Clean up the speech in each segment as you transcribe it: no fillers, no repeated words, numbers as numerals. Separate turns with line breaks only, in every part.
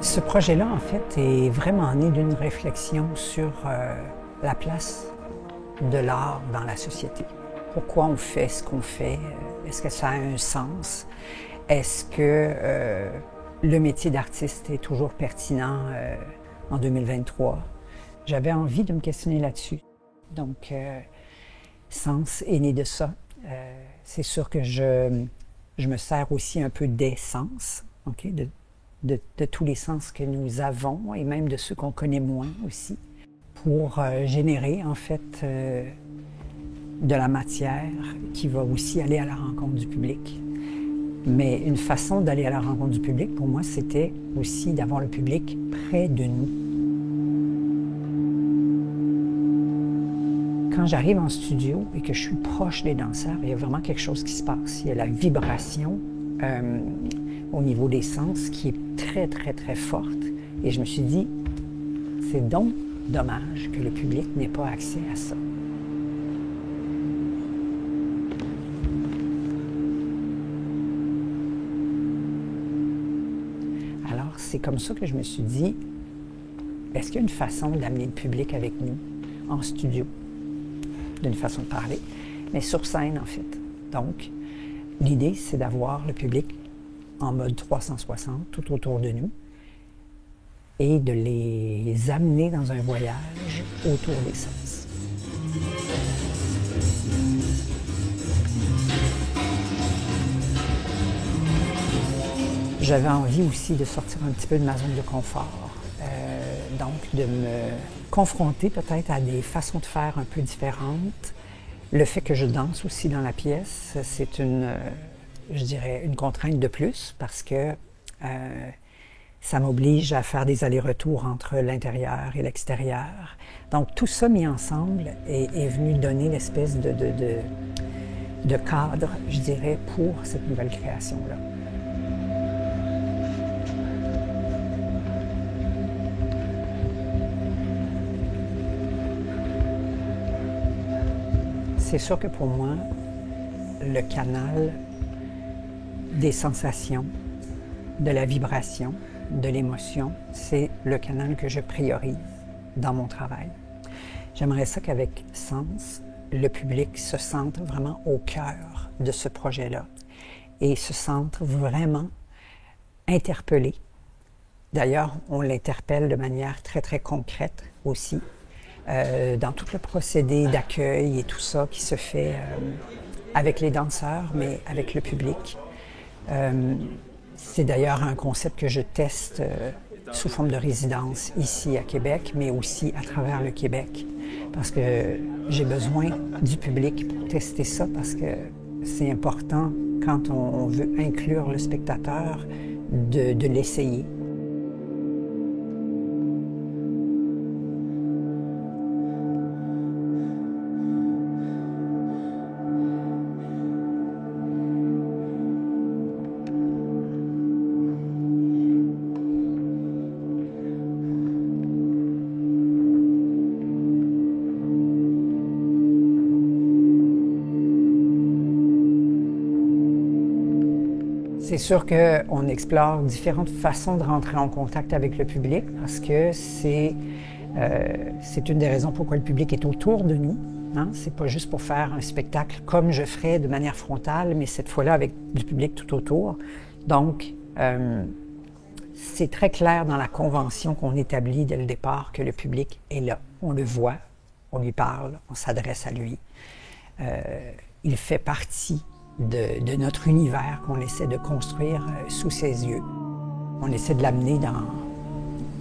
Ce projet-là, en fait, est vraiment né d'une réflexion sur la place de l'art dans la société. Pourquoi on fait ce qu'on fait? Est-ce que ça a un sens? Est-ce que le métier d'artiste est toujours pertinent en 2023? J'avais envie de me questionner là-dessus. Donc, Sens est né de ça. C'est sûr que je me sers aussi un peu des sens, okay, de tous les sens que nous avons et même de ceux qu'on connaît moins aussi, pour générer en fait de la matière qui va aussi aller à la rencontre du public. Mais une façon d'aller à la rencontre du public, pour moi, c'était aussi d'avoir le public près de nous. Quand j'arrive en studio et que je suis proche des danseurs, il y a vraiment quelque chose qui se passe. Il y a la vibration au niveau des sens qui est très, très, très forte. Et je me suis dit, c'est donc dommage que le public n'ait pas accès à ça. Alors, c'est comme ça que je me suis dit, est-ce qu'il y a une façon d'amener le public avec nous en studio? D'une façon de parler, mais sur scène, en fait. Donc, l'idée, c'est d'avoir le public en mode 360, tout autour de nous, et de les amener dans un voyage autour des sens. J'avais envie aussi de sortir un petit peu de ma zone de confort, donc de me confronter peut-être à des façons de faire un peu différentes. Le fait que je danse aussi dans la pièce, c'est je dirais, une contrainte de plus parce que ça m'oblige à faire des allers-retours entre l'intérieur et l'extérieur. Donc tout ça mis ensemble est venu donner l'espèce de cadre, je dirais, pour cette nouvelle création-là. C'est sûr que pour moi, le canal des sensations, de la vibration, de l'émotion, c'est le canal que je priorise dans mon travail. J'aimerais ça qu'avec Sens, le public se sente vraiment au cœur de ce projet-là et se sente vraiment interpellé. D'ailleurs, on l'interpelle de manière très, très concrète aussi. Dans tout le procédé d'accueil et tout ça qui se fait avec les danseurs, mais avec le public. C'est d'ailleurs un concept que je teste sous forme de résidence ici à Québec, mais aussi à travers le Québec, parce que j'ai besoin du public pour tester ça, parce que c'est important quand on veut inclure le spectateur de l'essayer. C'est sûr qu'on explore différentes façons de rentrer en contact avec le public parce que c'est une des raisons pourquoi le public est autour de nous. Hein? C'est pas juste pour faire un spectacle comme je ferais de manière frontale, mais cette fois-là avec du public tout autour. Donc, c'est très clair dans la convention qu'on établit dès le départ que le public est là. On le voit, on lui parle, on s'adresse à lui. Il fait partie de notre univers qu'on essaie de construire sous ses yeux. On essaie de l'amener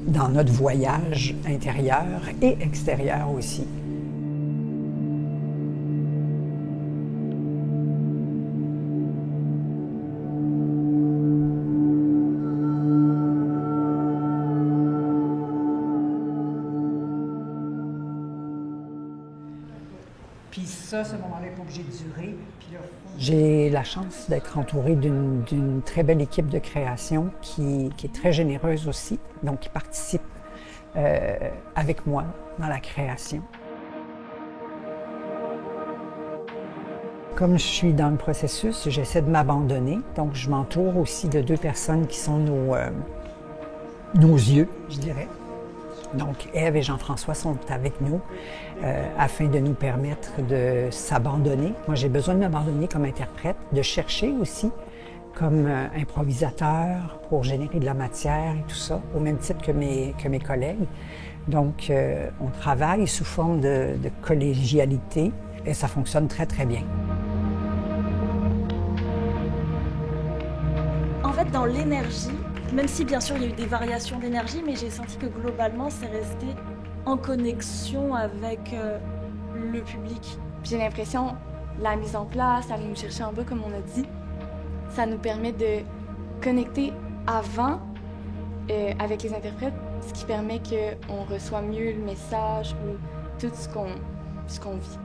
dans notre voyage intérieur et extérieur aussi. Puis ça, ce moment-là n'est pas obligé de durer. J'ai la chance d'être entourée d'une très belle équipe de création qui est très généreuse aussi, donc qui participe avec moi dans la création. Comme je suis dans le processus, j'essaie de m'abandonner, donc je m'entoure aussi de 2 personnes qui sont nos yeux, je dirais. Donc, Ève et Jean-François sont avec nous afin de nous permettre de s'abandonner. Moi, j'ai besoin de m'abandonner comme interprète, de chercher aussi comme improvisateur pour générer de la matière et tout ça, au même titre que mes collègues. Donc, on travaille sous forme de collégialité et ça fonctionne très, très bien.
En fait, dans l'énergie, même si bien sûr il y a eu des variations d'énergie, mais j'ai senti que globalement c'est resté en connexion avec le public.
J'ai l'impression, la mise en place, aller nous chercher un peu comme on a dit, ça nous permet de connecter avant avec les interprètes, ce qui permet qu'on reçoit mieux le message ou tout ce qu'on vit.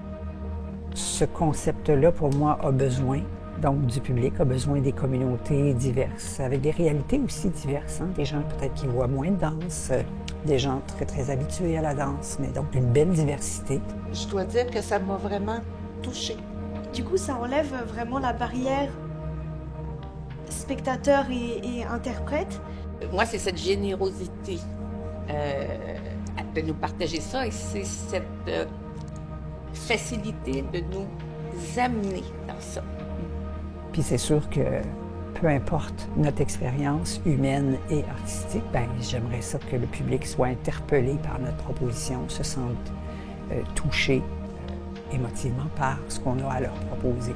Ce concept-là, pour moi, a besoin donc du public, a besoin des communautés diverses, avec des réalités aussi diverses. Hein? Des gens peut-être qui voient moins de danse, des gens très, très habitués à la danse, mais donc une belle diversité.
Je dois dire que ça m'a vraiment touchée.
Du coup, ça enlève vraiment la barrière spectateur et interprète.
Moi, c'est cette générosité de nous partager ça et c'est cette facilité de nous amener dans ça.
Puis c'est sûr que peu importe notre expérience humaine et artistique, ben j'aimerais ça que le public soit interpellé par notre proposition, se sente touché émotivement par ce qu'on a à leur proposer.